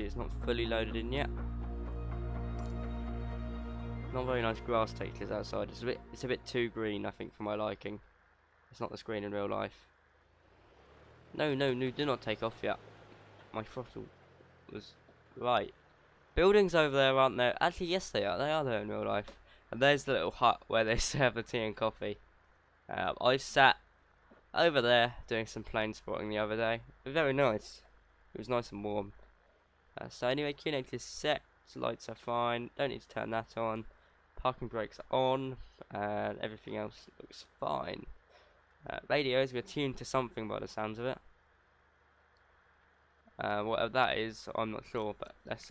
Obviously, it's not fully loaded in yet. Not very nice grass textures outside. It's a bit too green, I think, for my liking. It's not this green in real life. No, do not take off yet. My throttle was right. Buildings over there, aren't there? Actually, yes, they are. They are there in real life. And there's the little hut where they serve the tea and coffee. I sat over there doing some plane spotting the other day. Very nice. It was nice and warm. So anyway, QNX is set. Lights are fine. Don't need to turn that on. Parking brakes are on. And everything else looks fine. Radios, we're tuned to something by the sounds of it. Whatever that is, I'm not sure, but let's...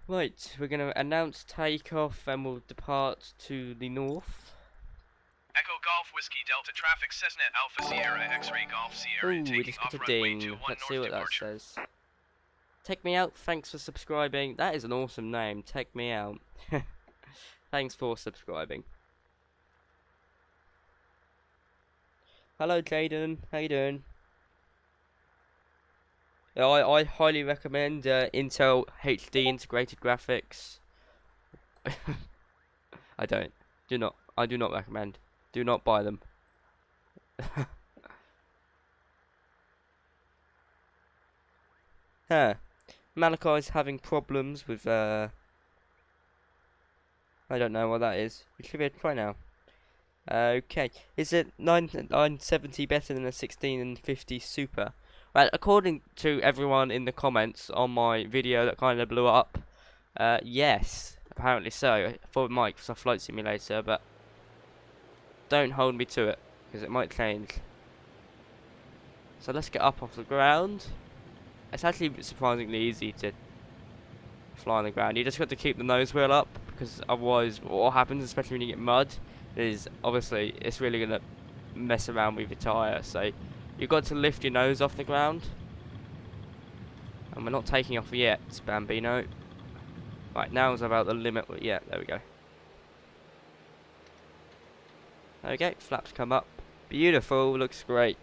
Right, we're going to announce takeoff and we'll depart to the north. Echo Golf Whiskey Delta Traffic Cessnet Alpha Sierra X-Ray Golf Sierra Ooh, we just got a ding. Let's see what that says. Take me out, thanks for subscribing. That is an awesome name, Take Me Out. Thanks for subscribing. Hello Jaden, how you doing? I highly recommend Intel HD integrated graphics. I do not recommend. Do not buy them. Huh. Malachi's having problems with I don't know what that is. We should be able to try now. Okay. Is it 970 better than a 1650 Super? Right, according to everyone in the comments on my video that kind of blew up, yes, apparently so. For Microsoft Flight Simulator, but don't hold me to it because it might change. So let's get up off the ground. It's actually surprisingly easy to fly on the ground. You just got to keep the nose wheel up because otherwise, what happens, especially when you get mud, is obviously it's really gonna mess around with your tyre. So you've got to lift your nose off the ground. And we're not taking off yet, Bambino. Right, now is about the limit. Yeah, there we go. Okay, flaps come up. Beautiful, looks great.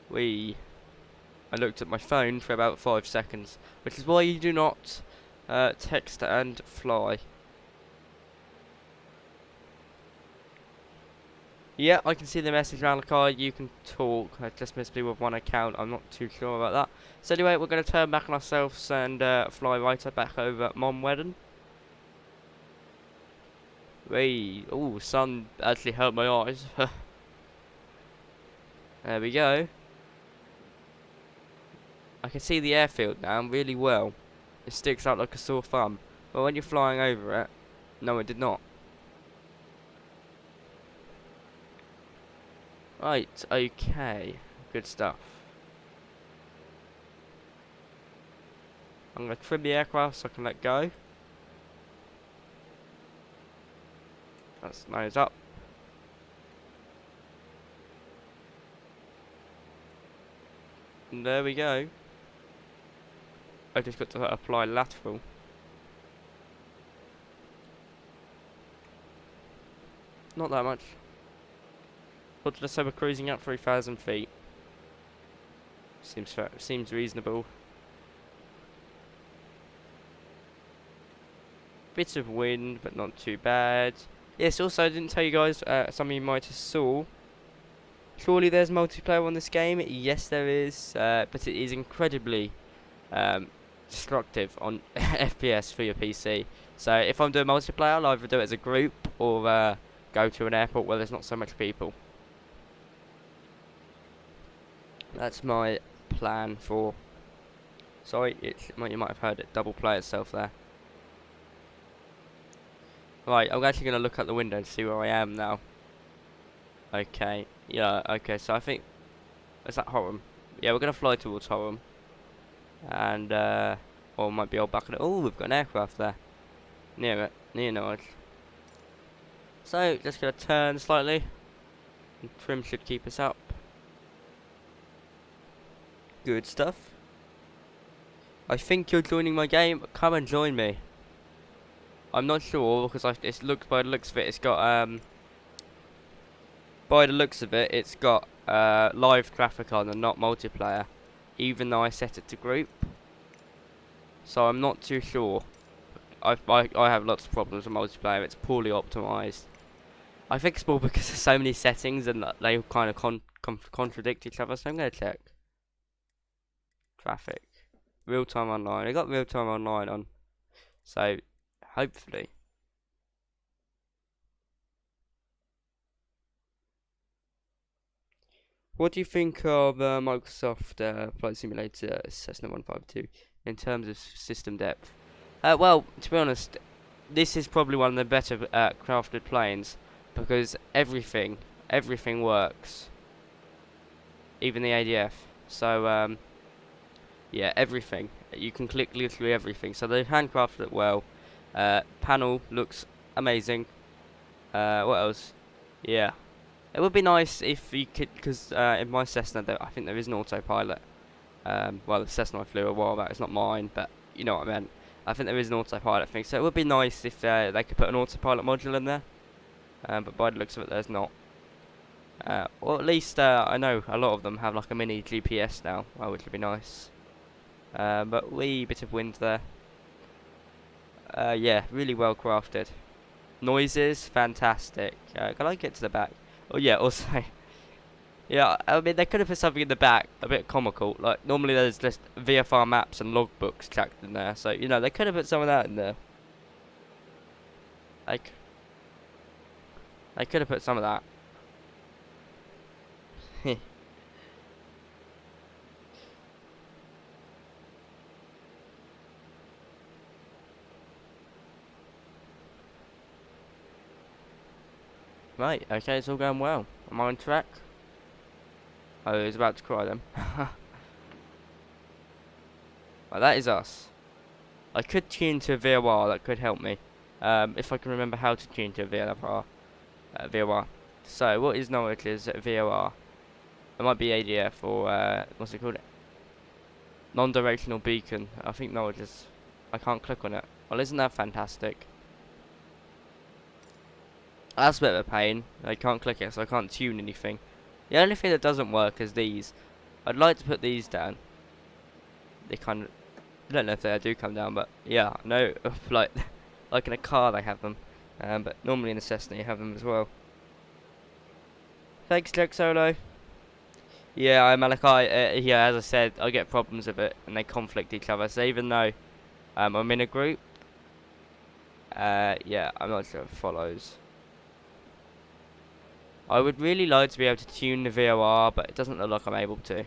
I looked at my phone for about 5 seconds, which is why you do not text and fly. Yeah, I can see the message, Malachi. You can talk. I just must be with one account. I'm not too sure about that. So anyway, we're going to turn back on ourselves and fly right back over Monwedon. Ooh, sun actually hurt my eyes. There we go. I can see the airfield now really well. It sticks out like a sore thumb. But when you're flying over it, no, it did not. Right, okay. Good stuff. I'm going to trim the aircraft so I can let go. That's nose up. And there we go. I just got to apply lateral. Not that much. What did I say, we're cruising at 3,000 feet. Seems fair, seems reasonable. Bits of wind, but not too bad. Yes, also I didn't tell you guys, some of you might have saw. Surely there's multiplayer on this game. Yes, there is, but it is incredibly destructive on FPS for your PC. So if I'm doing multiplayer, I'll either do it as a group or go to an airport where there's not so much people. That's my plan for... Sorry, you might have heard it double play itself there. Right, I'm actually going to look out the window and see where I am now. Okay, yeah, okay, so I think... Is that Horham? Yeah, we're going to fly towards Horham. And, or might be all back at it. Oh, we've got an aircraft there. Near it, near Norwich. So, just going to turn slightly. And trim should keep us up. Good stuff. I think you're joining my game. Come and join me. I'm not sure because it looks by the looks of it, it's got by the looks of it, it's got live traffic on and not multiplayer, even though I set it to group. So I'm not too sure. I have lots of problems with multiplayer. It's poorly optimized. I think it's more because there's so many settings and they kind of contradict each other. So I'm gonna check traffic, real time online. I got real time online on, so hopefully. What do you think of Microsoft Flight Simulator Cessna 152 in terms of system depth? Well, to be honest, this is probably one of the better crafted planes because everything works, even the ADF. So yeah, everything. You can click literally everything. So they've handcrafted it well. Panel looks amazing. What else? Yeah. It would be nice if you could, because in my Cessna, I think there is an autopilot. Well, the Cessna I flew a while back, it's not mine, but you know what I meant. I think there is an autopilot thing, so it would be nice if they could put an autopilot module in there. But by the looks of it, there's not. Or at least I know a lot of them have like a mini GPS now, which would be nice. But wee bit of wind there. Yeah, really well crafted. Noises, fantastic. Can I get to the back? Oh yeah, also, yeah, I mean they could have put something in the back, a bit comical. Like normally there's just VFR maps and logbooks tracked in there, so you know they could have put some of that in there. Like, they could have put some of that. Right, okay, it's all going well. Am I on track? Oh, he's about to cry then. Right, that is us. I could tune to a VOR, that could help me. If I can remember how to tune to a VFR. VOR. So, what is Norwich's VOR? It might be ADF or, what's it called? Non-directional beacon. I think Norwich is... I can't click on it. Well, isn't that fantastic? That's a bit of a pain. I can't click it, so I can't tune anything. The only thing that doesn't work is these. I'd like to put these down. They kind of... I don't know if they do come down, but yeah, no, like in a car they have them. But normally in a Cessna you have them as well. Thanks, Jack Solo. Yeah, I'm Malachi. Yeah, as I said, I get problems with it, and they conflict each other. So even though I'm in a group, yeah, I'm not sure if it follows. I would really like to be able to tune the VOR, but it doesn't look like I'm able to.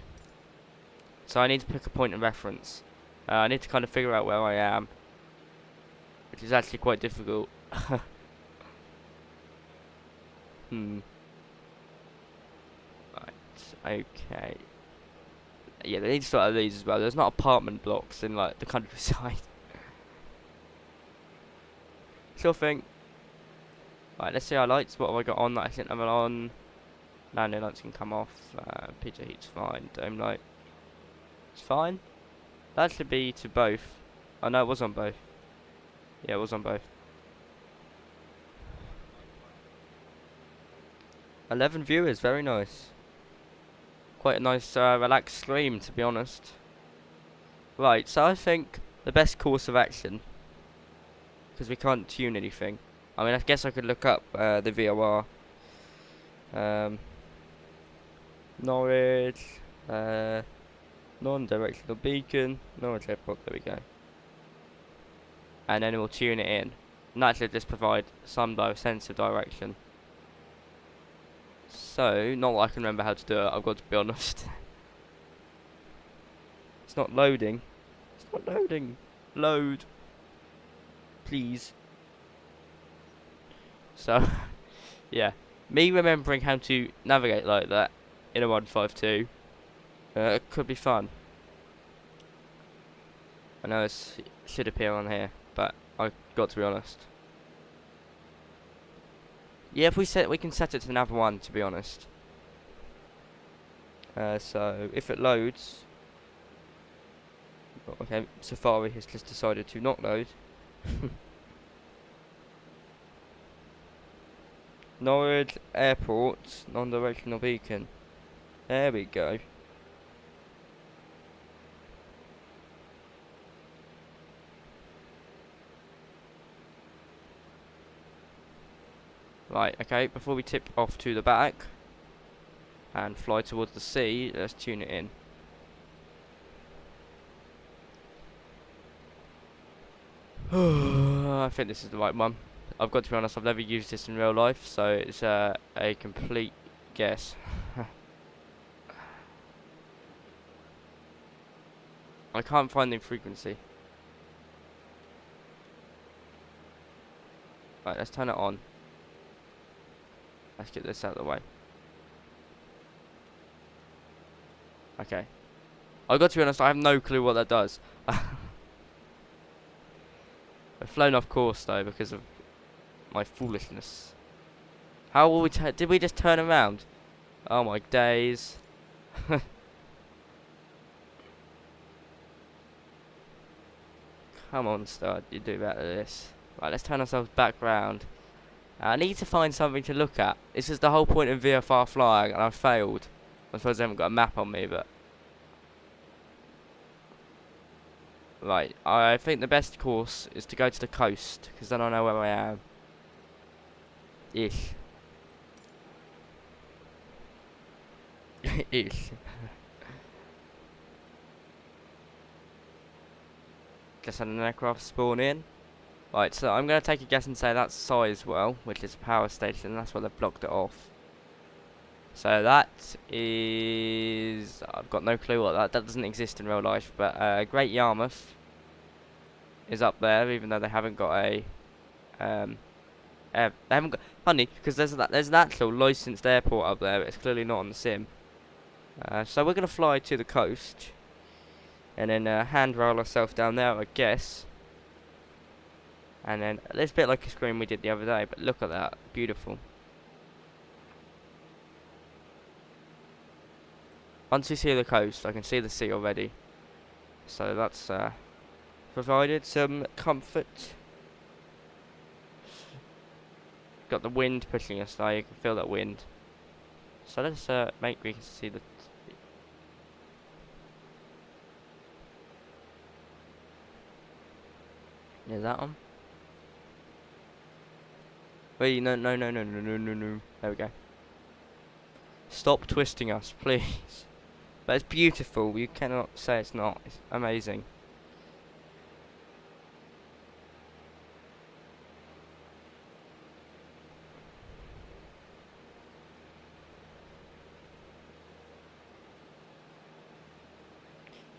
So I need to pick a point of reference. I need to kind of figure out where I am, which is actually quite difficult. Right, okay. Yeah, they need to start out these as well. There's not apartment blocks in like the countryside. Sure thing. Right, let's see our lights. What have I got on that I shouldn't have it on? Landing lights can come off. Picture heat's fine. Dome light. It's fine. That should be to both. Oh no, it was on both. Yeah, it was on both. 11 viewers, very nice. Quite a nice relaxed stream, to be honest. Right, so I think the best course of action, because we can't tune anything. I mean, I guess I could look up the VOR. Norwich, non-directional beacon, Norwich Airport, there we go. And then we'll tune it in. And that should just provide some sense of direction. So, not that I can remember how to do it, I've got to be honest. It's not loading. It's not loading. Load. Please. So, yeah. Me remembering how to navigate like that in a 152 could be fun. I know it should appear on here, but I've got to be honest. Yeah, if we can set it to nav 1, to be honest. So if it loads, okay, Safari has just decided to not load. Norwich Airport, non-directional beacon. There we go. Right, okay, before we tip off to the back and fly towards the sea, let's tune it in. I think this is the right one. I've got to be honest, I've never used this in real life, so it's a complete guess. I can't find the frequency. Right, let's turn it on. Let's get this out of the way. Okay. I've got to be honest, I have no clue what that does. I've flown off course though because of my foolishness. How will we did we just turn around? Oh my days. Come on, Stud, you do better than this. Right, let's turn ourselves back round. I need to find something to look at. This is the whole point of VFR flying, and I've failed. I suppose I haven't got a map on me, but... Right, I think the best course is to go to the coast, because then I know where I am. Ish. Ish. Just had an aircraft spawn in. Right, so I'm going to take a guess and say that's Sizewell, which is a power station. That's why they've blocked it off. So that is... I've got no clue what that doesn't exist in real life. But Great Yarmouth is up there, even though they haven't got a... they haven't got... Funny, because there's an actual licensed airport up there, but it's clearly not on the sim. So we're going to fly to the coast. And then hand roll ourselves down there, I guess. And then, it's a bit like a screen we did the other day, but look at that, beautiful. Once you see the coast, I can see the sea already. So that's provided some comfort. Got the wind pushing us now, you can feel that wind. So let's make we can see the... Is that on? Wait, no. There we go. Stop twisting us, please. But it's beautiful. You cannot say it's not. It's amazing.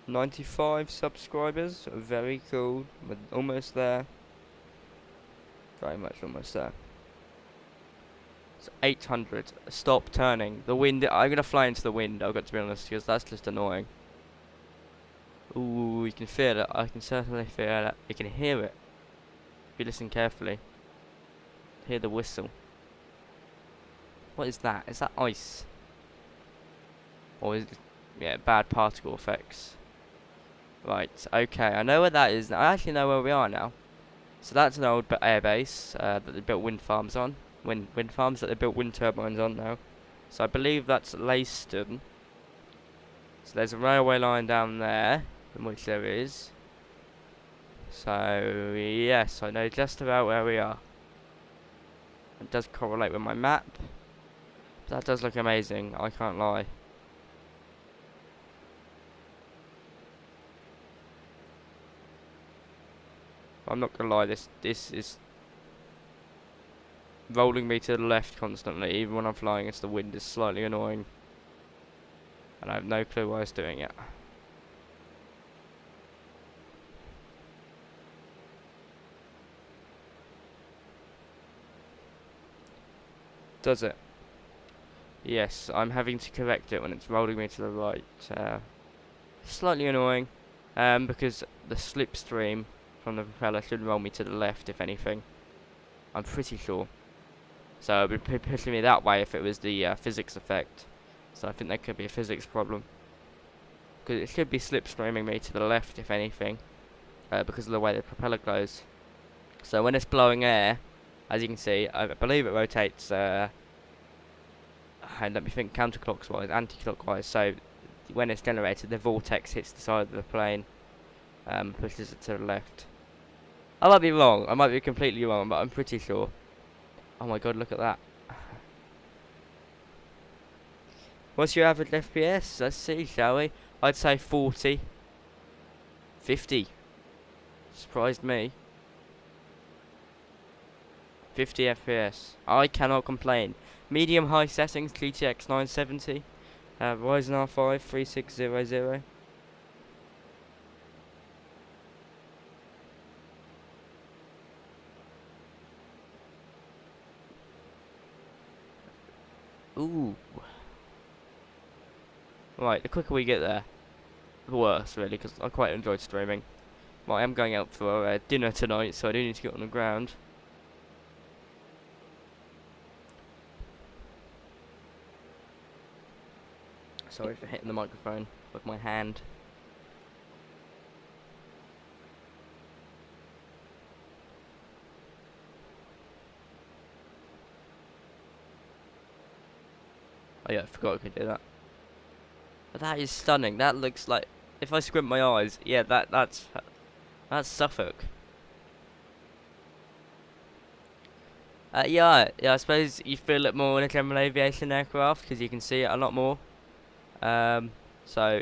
"95 subscribers. Very cool. We're almost there. Very much almost there. It's 800. Stop turning. The wind. I'm going to fly into the wind, I've got to be honest, because that's just annoying. Ooh, you can feel it. I can certainly feel it. You can hear it. If you listen carefully. Hear the whistle. What is that? Is that ice? Or is it... Yeah, bad particle effects. Right, okay. I know where that is. I actually know where we are now. So that's an old airbase that they built wind farms on. Wind farms that they built wind turbines on now. So I believe that's Leiston. So there's a railway line down there, in which there is. So yes, I know just about where we are. It does correlate with my map. That does look amazing, I can't lie. I'm not gonna lie, this is rolling me to the left constantly. Even when I'm flying, the wind is slightly annoying. And I have no clue why it's doing it. Does it? Yes, I'm having to correct it when it's rolling me to the right. Slightly annoying, because the slipstream from the propeller should roll me to the left, if anything. I'm pretty sure. So it would be pushing me that way if it was the physics effect. So I think that could be a physics problem. Because it should be slipstreaming me to the left, if anything. Because of the way the propeller goes. So when it's blowing air, As you can see, I believe it rotates, and let me think, counterclockwise, anti-clockwise, so when it's generated, the vortex hits the side of the plane, pushes it to the left. I might be wrong, I might be completely wrong, but I'm pretty sure. Oh my god, look at that. What's your average FPS? Let's see, shall we? I'd say 40. 50. Surprised me. 50 FPS. I cannot complain. Medium high settings, GTX 970. Ryzen R5 3600. Ooh. Right, the quicker we get there, the worse, really, because I quite enjoyed streaming. Well, I am going out for dinner tonight, so I do need to get on the ground. Sorry for hitting the microphone with my hand. Oh yeah, I forgot I could do that. But that is stunning. That looks like, if I squint my eyes, yeah, that's Suffolk. Yeah, I suppose you feel it more in a general aviation aircraft because you can see it a lot more. So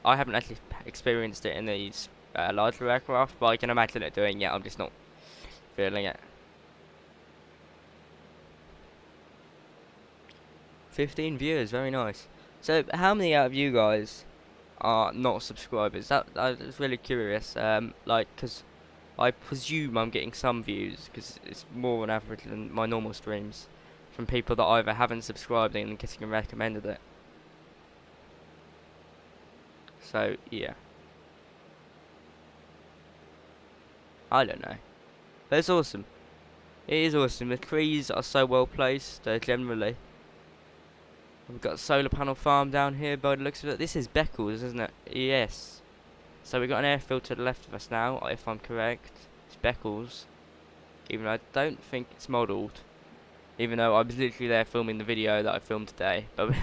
I haven't actually experienced it in these larger aircraft, but I can imagine it doing it. I'm just not feeling it. 15 viewers, very nice. So, how many out of you guys are not subscribers? That was really curious. Because I presume I'm getting some views because it's more on average than my normal streams from people that either haven't subscribed and getting recommended it. So yeah, I don't know, but it's awesome. It is awesome. The trees are so well placed. Generally, we've got a solar panel farm down here by the looks of it. This is Beccles, isn't it? Yes. So we've got an airfield to the left of us now, if I'm correct. It's Beccles. Even though I don't think it's modelled. Even though I was literally there filming the video that I filmed today. But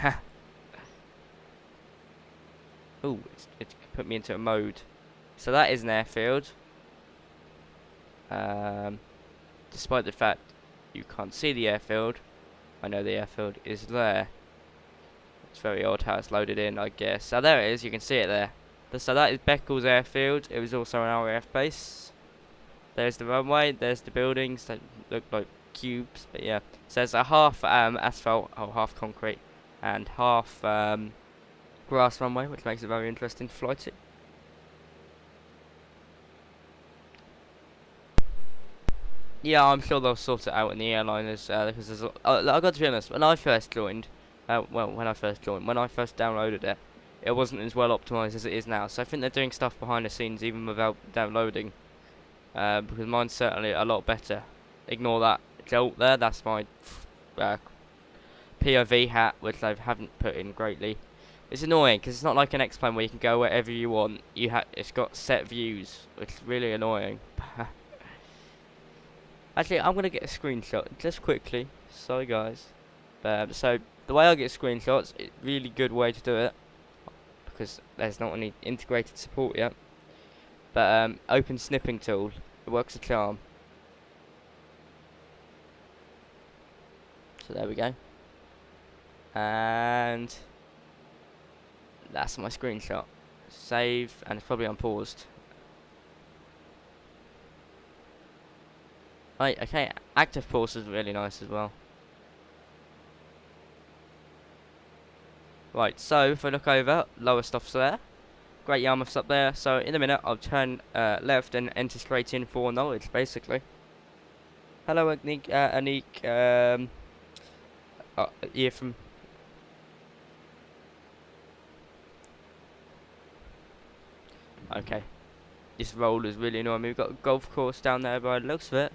ooh, it put me into a mode. So that is an airfield. Despite the fact you can't see the airfield, I know the airfield is there. It's very odd how it's loaded in, I guess. So there it is, you can see it there. So that is Beccles Airfield. It was also an RAF base. There's the runway, there's the buildings that look like cubes, but yeah. So there's a half asphalt, or half concrete, and half grass runway, which makes it very interesting to fly to. Yeah, I'm sure they'll sort it out in the airliners, because there's I got to be honest, when I first joined, when I first downloaded it, it wasn't as well optimized as it is now. So I think they're doing stuff behind the scenes even without downloading. Because mine's certainly a lot better. Ignore that jolt there, that's my POV hat, which I haven't put in greatly. It's annoying, because it's not like an X-Plane where you can go wherever you want. It's got set views, which is really annoying. Actually, I'm going to get a screenshot, just quickly. Sorry guys. So, the way I get screenshots, it's a really good way to do it. Because there's not any integrated support yet. But, open snipping tool. It works a charm. So there we go. And that's my screenshot. Save, and it's probably unpaused. Right, okay, active pause is really nice as well. Right, so if I look over, lower stuff's there. Great Yarmouth's up there, so in a minute I'll turn left and enter straight in for Norwich, basically. Hello, Anik, yeah, from... Okay. This roll is really annoying me. We've got a golf course down there by the looks of it.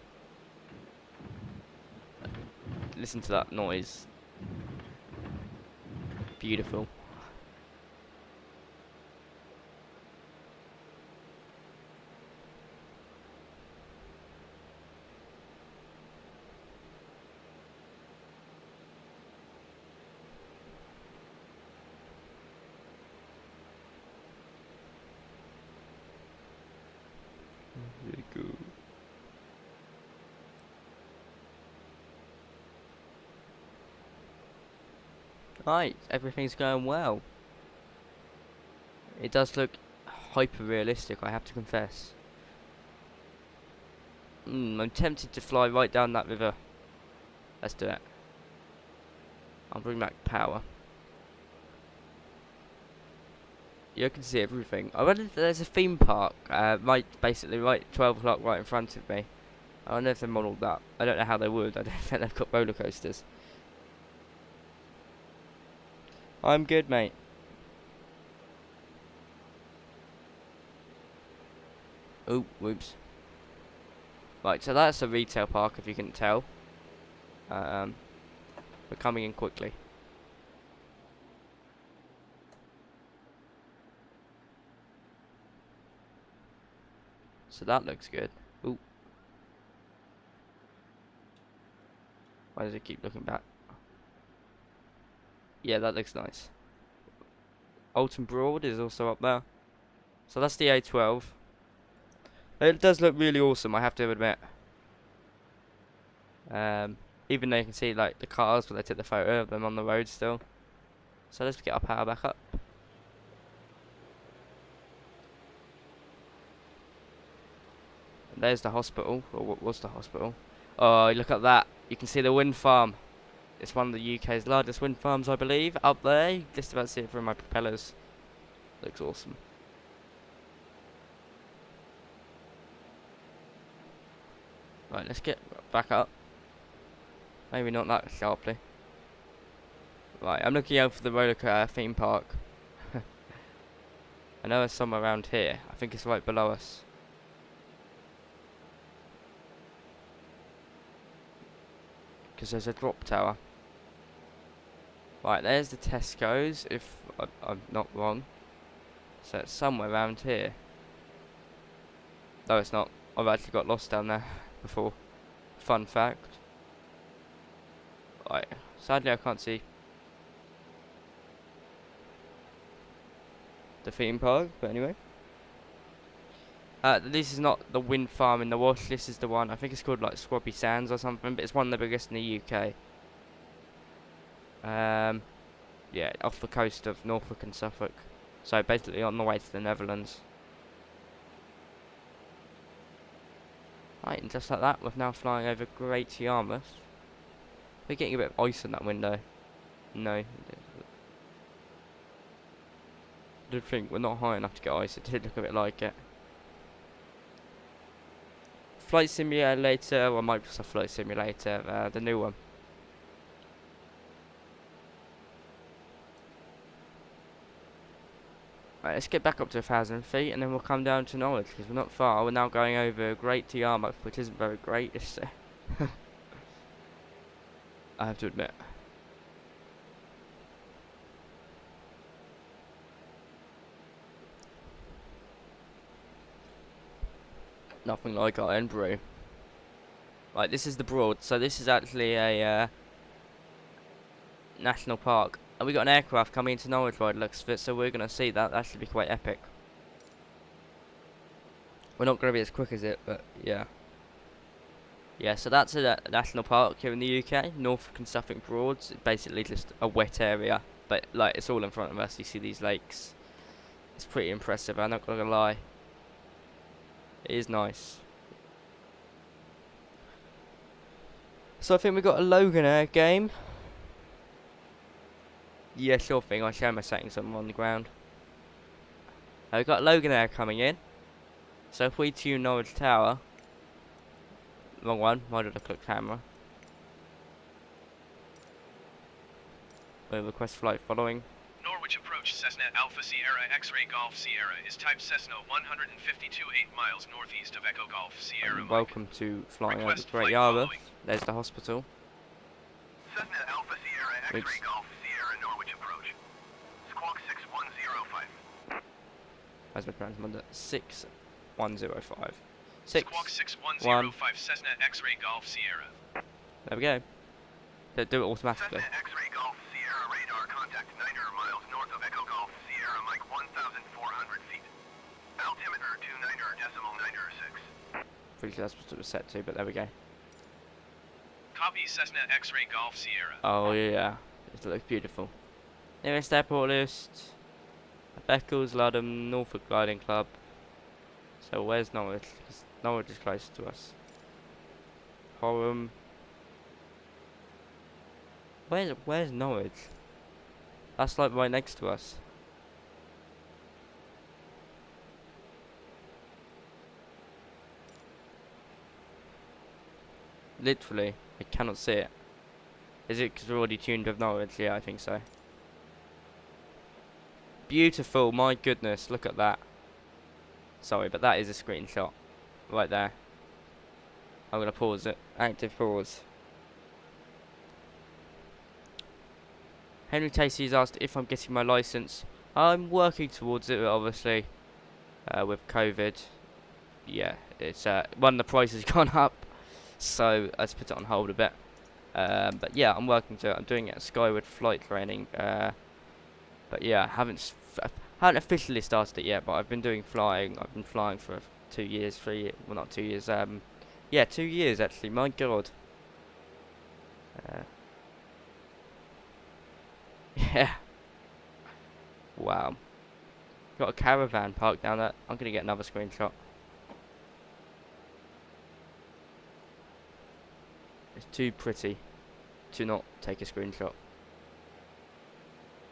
Listen to that noise. Beautiful. Right, everything's going well. It does look hyper realistic, I have to confess. I'm tempted to fly right down that river. Let's do it. I'll bring back power. You can see everything. I wonder if there's a theme park, basically right 12 o'clock right in front of me. I wonder if they modelled that. I don't know how they would. I don't think they've got roller coasters. I'm good, mate. Oh, whoops. Right, so that's a retail park, if you can tell. We're coming in quickly. So that looks good. Ooh. Why does it keep looking back? Yeah, that looks nice. Alton Broad is also up there. So that's the A12. It does look really awesome, I have to admit. Even though you can see like the cars, but I took the photo of them on the road still. So let's get our power back up. And there's the hospital, or what was the hospital? Oh, look at that! You can see the wind farm. It's one of the UK's largest wind farms, I believe. Up there, you just about see it from my propellers. Looks awesome. Right, let's get back up. Maybe not that sharply. Right, I'm looking out for the roller theme park. I know there's some around here. I think it's right below us. Because there's a drop tower. Right, there's the Tesco's, if I'm not wrong. So it's somewhere around here. No, it's not. I've actually got lost down there before. Fun fact. Right, sadly I can't see the theme park, but anyway. This is not the wind farm in the Wash, this is the one, I think it's called like Squabby Sands or something, but it's one of the biggest in the UK. Yeah, off the coast of Norfolk and Suffolk. So basically on the way to the Netherlands. Right, and just like that, we're now flying over Great Yarmouth. We're getting a bit of ice in that window. No. I did think we're not high enough to get ice, it did look a bit like it. Flight Simulator, or Microsoft Flight Simulator, the new one. Right, let's get back up to 1,000 feet and then we'll come down to Norwich because we're not far. We're now going over Great Yarmouth, which isn't very great. It's, I have to admit. Nothing like our Edinburgh. Right, this is the Broad. So this is actually a national park. And we got an aircraft coming into Norwich by the looks of it, so we're going to see that. That should be quite epic. We're not going to be as quick as it, but yeah. Yeah, so that's a national park here in the UK. Norfolk and Suffolk Broads. It's basically just a wet area. But like, it's all in front of us. You see these lakes. It's pretty impressive, I'm not going to lie. It is nice. So I think we got a Logan Air game. Yeah, sure thing. I'll show my settings on the ground. We've got Logan Air coming in. So if we tune Norwich Tower. Wrong one. Why did I click camera? We'll request flight following. Norwich approach Cessna Alpha Sierra X-Ray Golf Sierra is type Cessna 152 8 miles northeast of Echo Golf Sierra. Welcome to flying over Request Great flight Yarmouth. following. There's the hospital. Cessna Alpha Sierra X-Ray Oops. Golf Sierra Norwich approach. Squawk 6105. Where's my transponder? 6105. Squawk 6105 Cessna X-Ray Golf Sierra. There we go. They do it automatically. Cessna X-Ray Golf Sierra radar contact 900 miles north of Echo Golf Sierra Mike 1,400 feet. Altimeter 29.906. Pretty sure that's what it was set to, but there we go. Copy Cessna X-Ray Golf Sierra. Oh yeah, it looks beautiful. Nearest airport list. Beccles, Ludham, Norfolk Gliding Club. So where's Norwich? 'Cause Norwich is close to us. Horham. Where's Norwich? That's like right next to us. Literally, I cannot see it. Is it because we're already tuned with Norwich? Yeah, I think so. Beautiful, my goodness, look at that. Sorry, but that is a screenshot. Right there. I'm going to pause it. Active pause. Henry Tacey's asked if I'm getting my license. I'm working towards it, obviously. With COVID. Yeah, it's one, the price has gone up. So, let's put it on hold a bit. But yeah, I'm working to it. I'm doing it at Skyward flight training. But yeah, haven't officially started it yet, but I've been doing flying. I've been flying for 2 years, 3 years. Well, not 2 years. Yeah, 2 years actually. My God. Yeah. Wow. Got a caravan parked down there. I'm gonna get another screenshot. It's too pretty to not take a screenshot.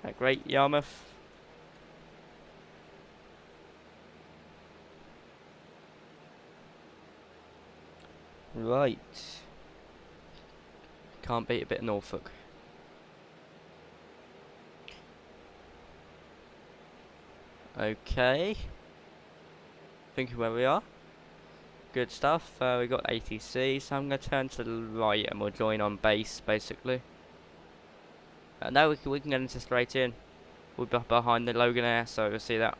That great Yarmouth. Right. Can't beat a bit of Norfolk. Okay. Thinking where we are. Good stuff. We got ATC, so I'm going to turn to the right and we'll join on base, basically. Now we can get into straight in. We'll be behind the Logan Air, so we'll see that.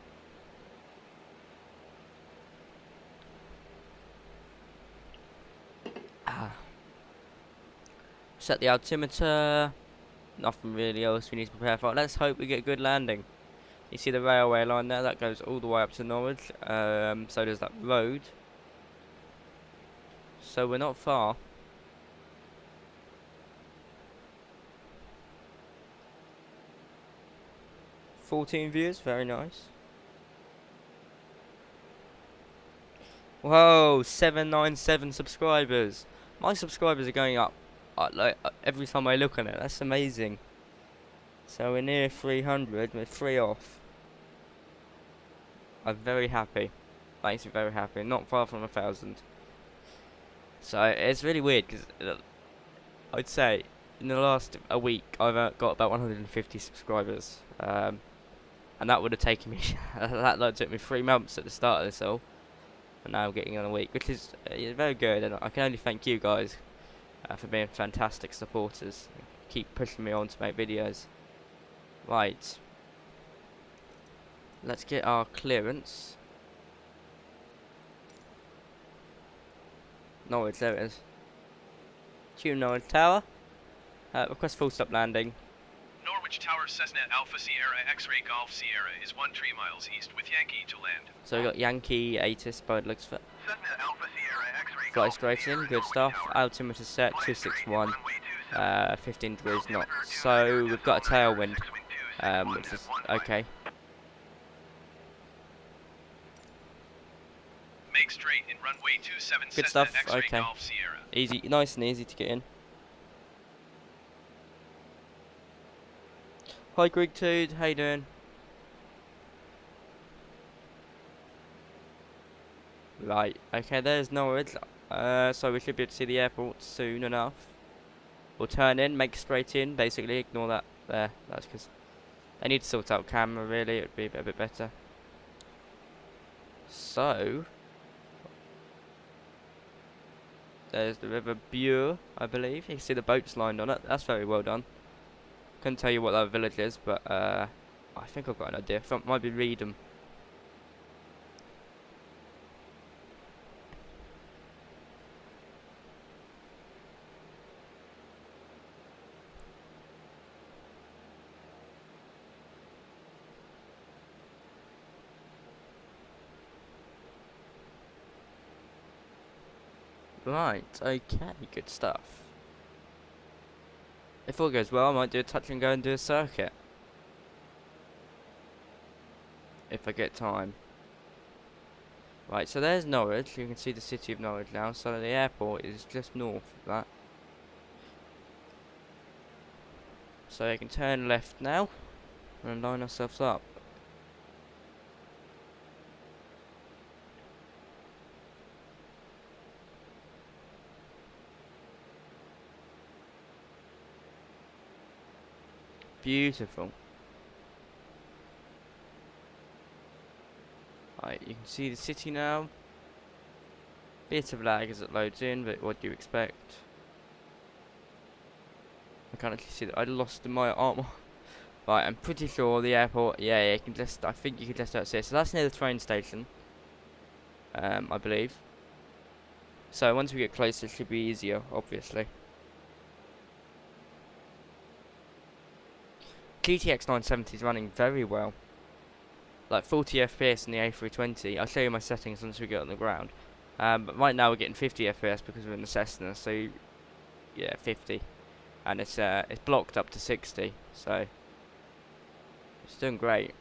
Set the altimeter. Nothing really else we need to prepare for. Let's hope we get a good landing. You see the railway line there? That goes all the way up to Norwich. So does that road. So we're not far. "14 views, very nice." Whoa, 797 subscribers. My subscribers are going up every time I look on it. That's amazing. So we're near 300. We're 3 off. I'm very happy. Makes me very happy. Not far from 1,000. So it's really weird because I'd say in the last a week I've got about 150 subscribers. And that would have taken me. That took me 3 months at the start of this all. And now I'm getting on a week, which is very good, and I can only thank you guys for being fantastic supporters. Keep pushing me on to make videos. Right. Let's get our clearance. Norwich, there it is. Tune Norwich Tower. Request full stop landing. Norwich Tower, Cessna Alpha Sierra X-Ray Golf Sierra is 13 miles east with Yankee to land. So we got Yankee 80 by the looks of it. Cessna Alpha Sierra X-Ray Fly Golf straight in, Sierra good stuff. Altimeter set 261. 15 degrees knots. So we've got a tailwind, which is okay. Make straight in runway 27 Good Cessna stuff. X-Ray Okay. Golf Sierra. Easy, nice and easy to get in. Hi Greg Tood, how you doing? Right, okay, there's Norwich. So we should be able to see the airport soon enough. We'll turn in, make straight in, basically ignore that there. That's because they need to sort out camera really, it would be a bit better. So there's the River Bure, I believe. You can see the boats lined on it. That's very well done. Couldn't tell you what that village is, but I think I've got an idea. It might be Reedham. Right, okay, good stuff. If all goes well, I might do a touch and go and do a circuit. if I get time. Right, so there's Norwich. You can see the city of Norwich now. So the airport is just north of that. So I can turn left now and line ourselves up. Beautiful. Right, you can see the city now. Bit of lag as it loads in, but what do you expect? I can't actually see that I lost my armor. Right, I'm pretty sure the airport. Yeah, you can just. I think you can just see it. So that's near the train station. I believe. So once we get closer, it should be easier, obviously. GTX 970 is running very well. Like 40 FPS in the A320. I'll show you my settings once we get on the ground. But right now we're getting 50 FPS because we're in the Cessna. So yeah, 50, and it's blocked up to 60. So it's doing great.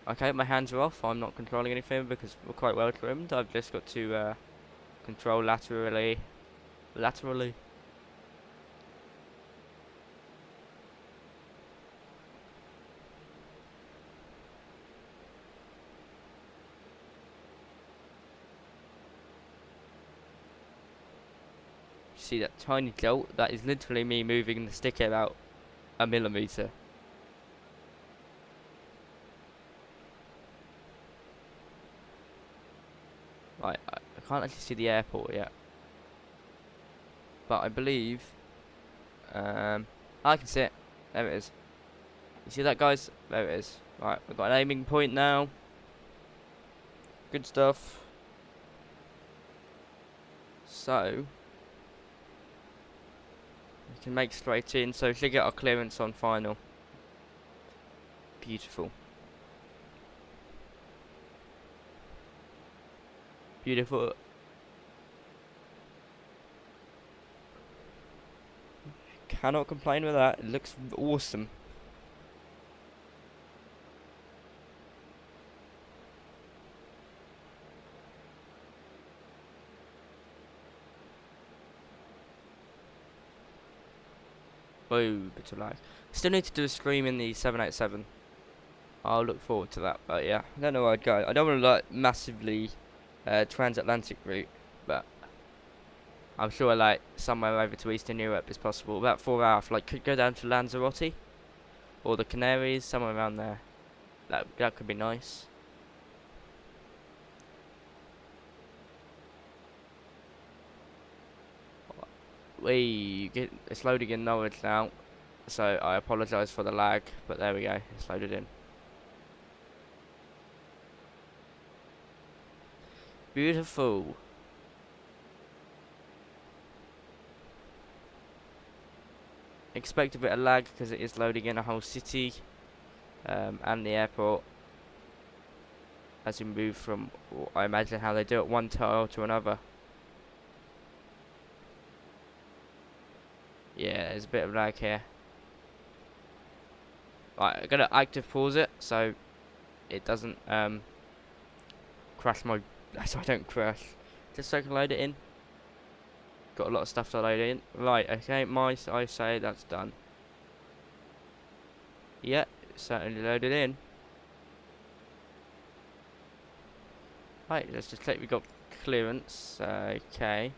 Okay, my hands are off. I'm not controlling anything because we're quite well trimmed. I've just got to control laterally. See that tiny jolt? That is literally me moving the stick about a millimeter. Right, I can't actually see the airport yet, but I believe I can see it. There it is. You see that, guys? There it is. Right, we've got an aiming point now. Good stuff. So we can make straight in. So we should get our clearance on final. Beautiful. Beautiful. Cannot complain with that. It looks awesome. Whoa, bit of lag. Still need to do a stream in the 787. I'll look forward to that. But yeah, I don't know where I'd go. I don't want to like massively transatlantic route, but I'm sure like somewhere over to Eastern Europe is possible. About 4 hours, like could go down to Lanzarote or the Canaries, somewhere around there. That could be nice. It's loading in Norwich now, so I apologise for the lag, but there we go, it's loaded in. Beautiful. Expect a bit of lag because it is loading in a whole city and the airport as we move from, I imagine how they do it, one tile to another. Yeah, there's a bit of lag here. Right, I'm gonna active pause it so it doesn't crash my, so I don't crash. Just so I can load it in. Got a lot of stuff to load in. Right, okay, I say that's done. Yeah, certainly loaded in. Right, let's just check we got clearance. Okay.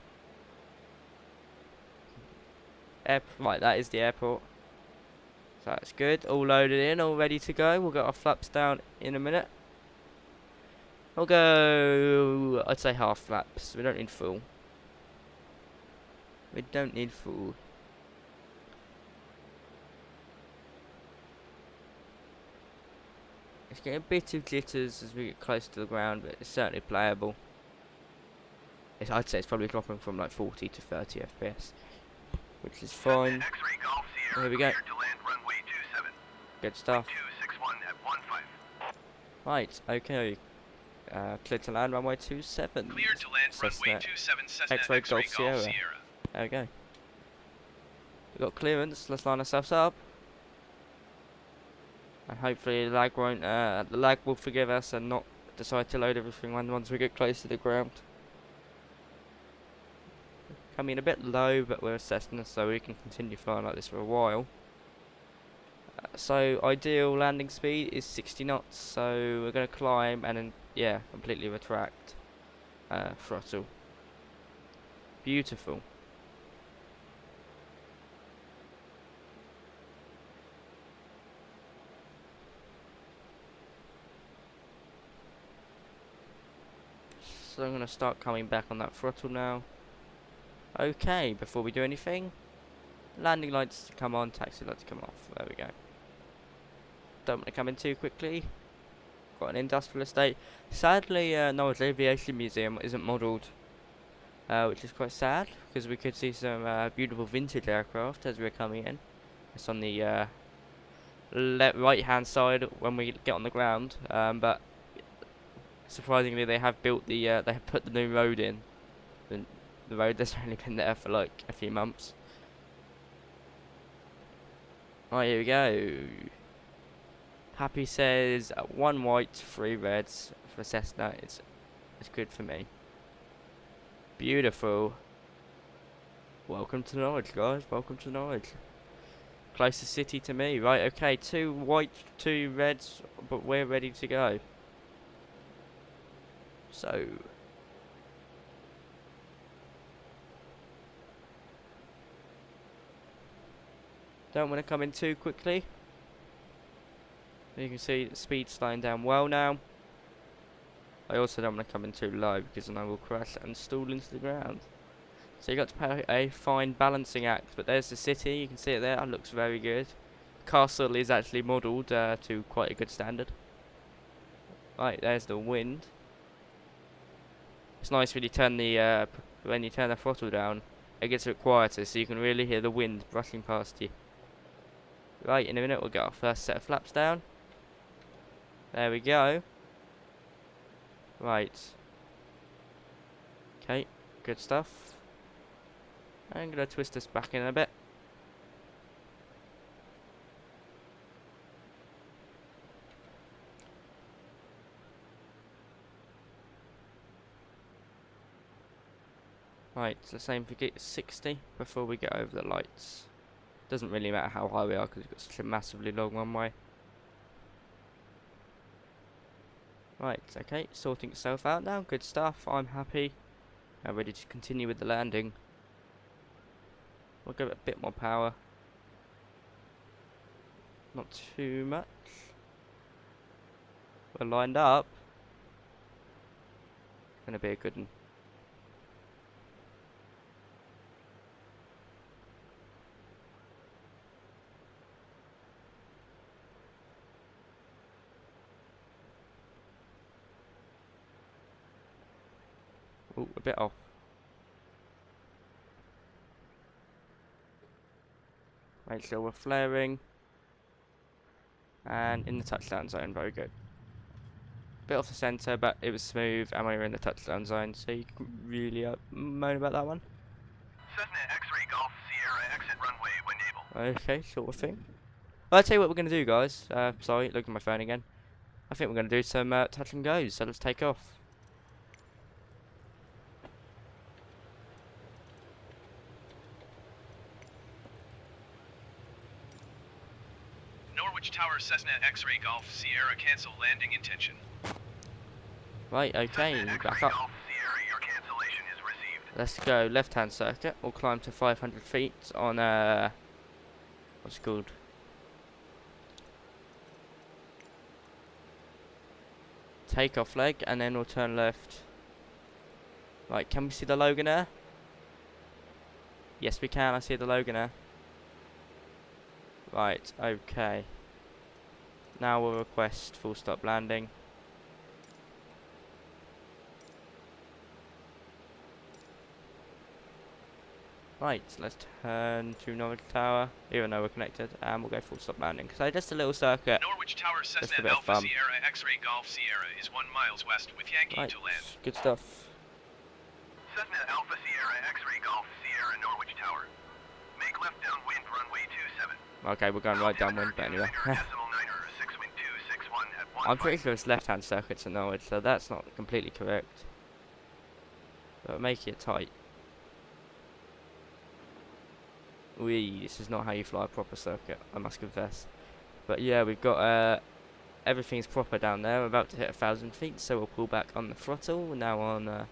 Right, that is the airport. So that's good. All loaded in, all ready to go. We'll get our flaps down in a minute. We'll go, I'd say half flaps. We don't need full. We don't need full. It's getting a bit of jitters as we get close to the ground, but it's certainly playable. I'd say it's probably dropping from like 40 to 30 FPS, which is fine. Here we go. Good stuff. Right, okay. Clear to land runway 27. Cleared to land runway 27, Cessna X-ray X-ray Golf Sierra. Sierra. There we go. We've got clearance, let's line ourselves up. And hopefully the lag will forgive us and not decide to load everything once we get close to the ground. Coming a bit low, but we're assessing this so we can continue flying like this for a while. So ideal landing speed is 60 knots, so we're going to climb and then, yeah, completely retract. Throttle. Beautiful. So I'm going to start coming back on that throttle now. Okay, before we do anything, landing lights to come on, taxi lights to come off. There we go. Don't want to come in too quickly. Got an industrial estate. Sadly, Norwich Aviation Museum isn't modelled, which is quite sad, because we could see some beautiful vintage aircraft as we're coming in. It's on the right hand side when we get on the ground, but surprisingly they have built they have put the new road in. The road has only been there for like a few months. Right, here we go. Happy says 1 white, 3 reds for Cessna. It's good for me. Beautiful. Welcome to Norwich, guys. Welcome to Norwich. Closest city to me. Right, okay. 2 white, 2 reds, but we're ready to go. So. Don't want to come in too quickly. You can see the speed's slowing down well now. I also don't want to come in too low because then I will crash and stall into the ground. So you got to pay a fine balancing act. But there's the city, you can see it there, it looks very good. Castle is actually modelled to quite a good standard. Right, there's the wind. It's nice when you turn the throttle down, it gets a bit quieter so you can really hear the wind brushing past you. Right, in a minute we'll get our first set of flaps down. There we go. Right. Okay, good stuff. I'm going to twist this back in a bit. Right, so same for get 60 before we get over the lights. Doesn't really matter how high we are because we've got such a massively long runway. Right, okay, sorting itself out now. Good stuff, I'm happy. Now ready to continue with the landing. We'll give it a bit more power. Not too much. We're lined up. Gonna be a good one. Ooh, a bit off. Make sure we're flaring. And in the touchdown zone, very good. Bit off the centre, but it was smooth, and we were in the touchdown zone, so you can really moan about that one. Cessna X-ray Golf Sierra exit runway when able. Okay, sort of thing. Well, I'll tell you what we're going to do, guys. Sorry, look at my phone again. I think we're going to do some touch and goes, so let's take off. Norwich Tower Cessna X-ray Golf Sierra cancel landing intention. Right, okay, back up. Golf Sierra, your cancellation is received. Let's go left-hand circuit. We'll climb to 500 feet on what's it called? Takeoff leg, and then we'll turn left. Right, can we see the Loganair? Yes, we can. I see the Loganair. Right, okay. Now we'll request full stop landing. Right, let's turn to Norwich Tower, even though we're connected, and we'll go full stop landing. So just a little circuit. Norwich Tower Just a Cessna bit of Alpha fun. Sierra X-ray Golf Sierra is 1 miles west with Yankee Right, to land. good stuff. Cessna Alpha Sierra X-ray Golf Sierra Norwich Tower. Make left downwind runway 27. Okay, we're going right downwind, but anyway. I'm pretty sure it's left-hand circuit to Norwich, so that's not completely correct. But make it tight. Wee, this is not how you fly a proper circuit, I must confess. But yeah, we've got everything's proper down there. We're about to hit 1,000 feet, so we'll pull back on the throttle. We're now on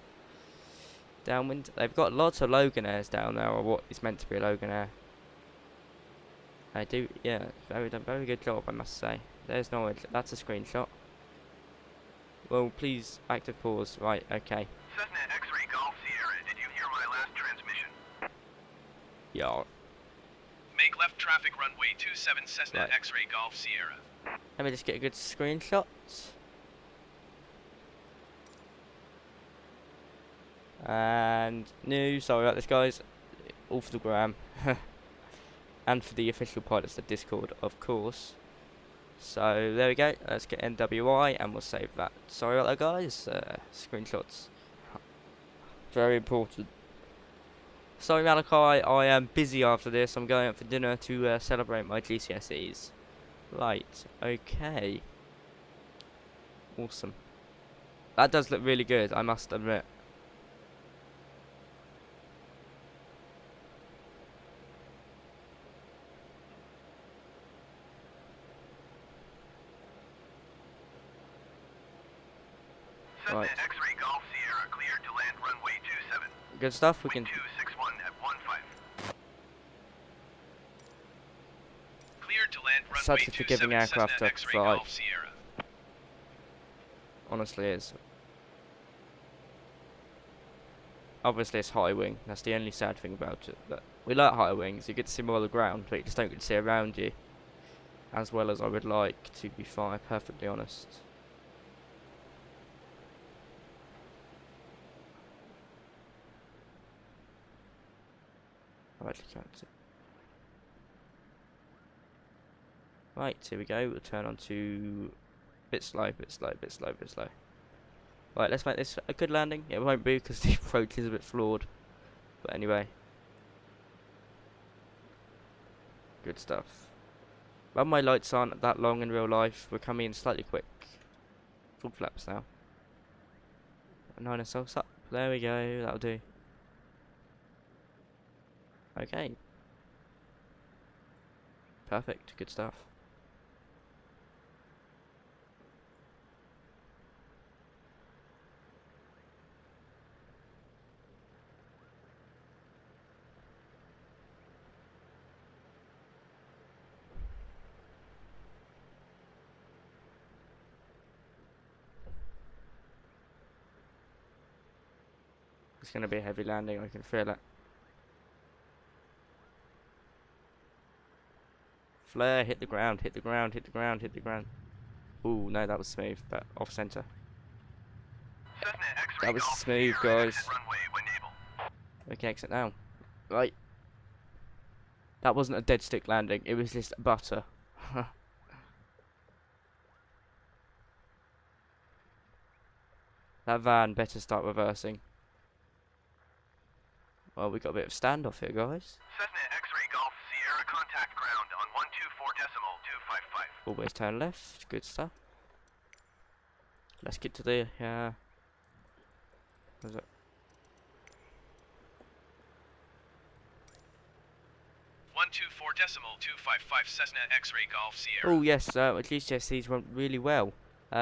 downwind. They've got lots of Loganaires down there, or what is meant to be a Loganaire. I do, yeah, very good job, I must say. There's Norwich, that's a screenshot. Well, please, active pause, right, okay. Cessna X-Ray Golf Sierra, did you hear my last transmission? Yeah. Make left traffic runway 27 Cessna Right. X-Ray Golf Sierra. Let me just get a good screenshot. And sorry about this, guys. All for the gram. And for the official pilots of Discord, of course. So there we go. Let's get NWI and we'll save that. Sorry about that, guys. Screenshots. Very important. Sorry, Malachi. I am busy after this. I'm going out for dinner to celebrate my GCSEs. Right. Okay. Awesome. That does look really good, I must admit. Cessna Right. X-Ray Golf Sierra cleared to land runway 27. Good stuff. We can. 261 at 15. Cleared to land runway Such a forgiving 27 aircraft Cessna to X-Ray fly. Golf Sierra. Honestly, is. Obviously, it's high wing. That's the only sad thing about it. But we like high wings. You get to see more of the ground, but you just don't get to see around you. As well as I would like, to be perfectly honest. I actually can't see. Right, here we go. We'll turn on to bit slow. Right, let's make this a good landing. It won't be because the approach is a bit flawed. But anyway. Good stuff. Runway lights aren't that long in real life. We're coming in slightly quick. Full flaps now. Line ourselves up. There we go. That'll do. Okay. Perfect. Good stuff. It's going to be a heavy landing. I can feel it. Flare, hit the ground, hit the ground, hit the ground, hit the ground. Ooh, no, that was smooth, but off center. That was smooth, guys. We can exit now. Right. That wasn't a dead stick landing, it was just butter. That van better start reversing. Well, we got a bit of standoff here, guys. Cessna X-Ray Golf Sierra contact ground on 124.255. Always turn left, good stuff. Let's get to the, where's it? 124.255 Cessna X-Ray Golf Sierra. Oh yes, GCSEs went really well. 4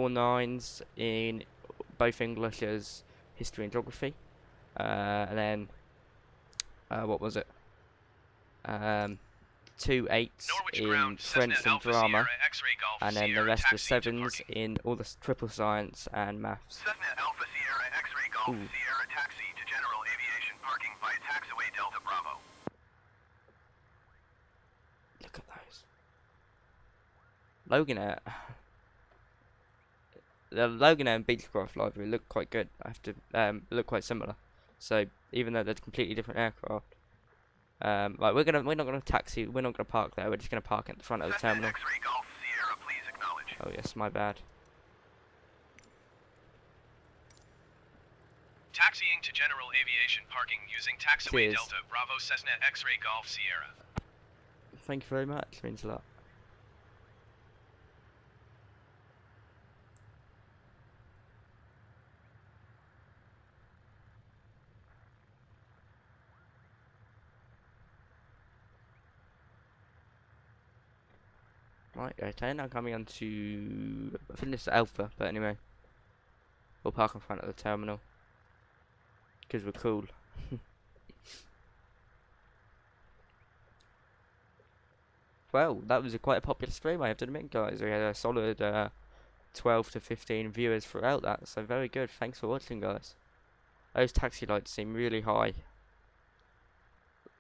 9s in both English as history and geography. And then, what was it? 2 8s Norwich in ground, French Cessna and Alpha drama, Sierra X-Ray Golf and then the Sierra, rest were taxi to 7s parking. in all the triple science and maths. Cessna Alpha Sierra X-Ray Golf Ooh. Sierra taxi to general aviation parking via taxiway Delta Bravo. Look at those. Loganair. The Loganair and Beechcraft library look quite good. I have to look quite similar. So even though they're completely different aircraft, like we're not gonna taxi. We're not gonna park there. We're just gonna park at the front of the Cessna terminal. X-Ray Golf Sierra, please acknowledge. Oh yes, my bad. Taxiing to general aviation parking using taxiway Cheers. Delta Bravo Cessna X-Ray Golf Sierra. Thank you very much. Means a lot. Right, okay, now coming on to, I think this is Alpha, but anyway, we'll park in front of the terminal, because we're cool. Well, that was quite a popular stream, I have to admit, guys. We had a solid 12 to 15 viewers throughout that, so very good. Thanks for watching, guys. Those taxi lights seem really high.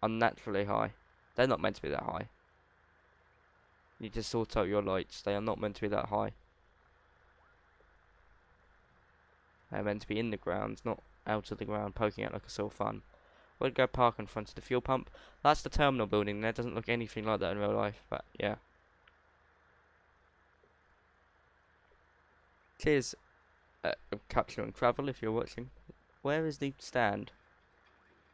Unnaturally high. They're not meant to be that high. You need to sort out your lights. They are not meant to be that high. They're meant to be in the ground, not out of the ground, poking out like a sore fun. We'll go park in front of the fuel pump. That's the terminal building there. Doesn't look anything like that in real life, but yeah. Cheers, Capture and Travel, if you're watching. Where is the stand?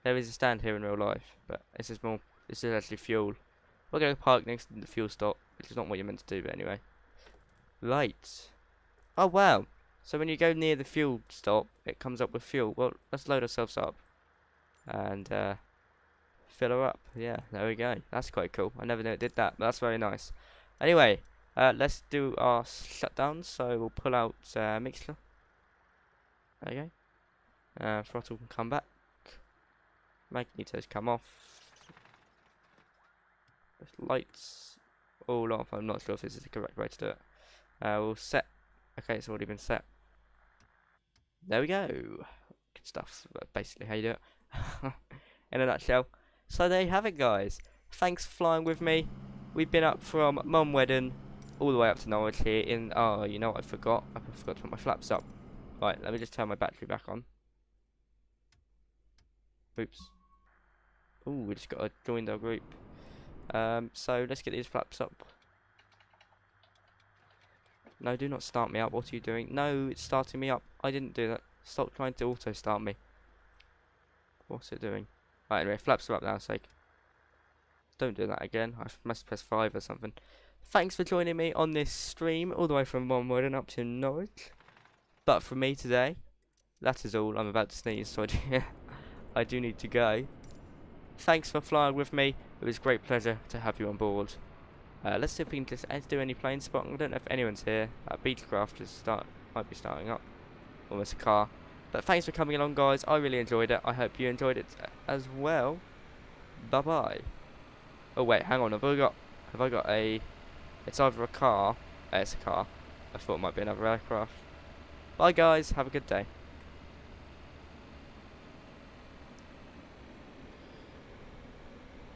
There is a stand here in real life, but this is more. This is actually fuel. We're going to park next to the fuel stop, which is not what you're meant to do, but anyway. Lights. Oh wow. So when you go near the fuel stop, it comes up with fuel. Well, let's load ourselves up and fill her up. Yeah, there we go. That's quite cool. I never knew it did that, but that's very nice. Anyway, let's do our shutdowns. So we'll pull out mixer. Okay. Throttle can come back. Magnetors come off. Lights all off. I'm not sure if this is the correct way to do it. We'll set. Okay, it's already been set. There we go. Good stuff. Basically how you do it. In a nutshell. So there you have it, guys. Thanks for flying with me. We've been up from Monwedon all the way up to Norwich here in... Oh, you know what I forgot? I forgot to put my flaps up. Right, let me just turn my battery back on. Oops. Ooh, we just got to join our group. So let's get these flaps up. No, do not start me up. What are you doing? No, it's starting me up. I didn't do that. Stop trying to auto start me. What's it doing? Right, anyway, flaps are up now, sake. Don't do that again. I must press 5 or something. Thanks for joining me on this stream, all the way from Monwedon up to Norwich. But for me today, that is all. I'm about to sneeze, so I do need to go. Thanks for flying with me. It was a great pleasure to have you on board. Let's see if we can just do any plane spotting. I don't know if anyone's here. Beechcraft might be starting up. Almost a car. But thanks for coming along, guys. I really enjoyed it. I hope you enjoyed it as well. Bye bye. Oh wait, hang on. Have I got a? It's either a car. It's a car. I thought it might be another aircraft. Bye guys. Have a good day.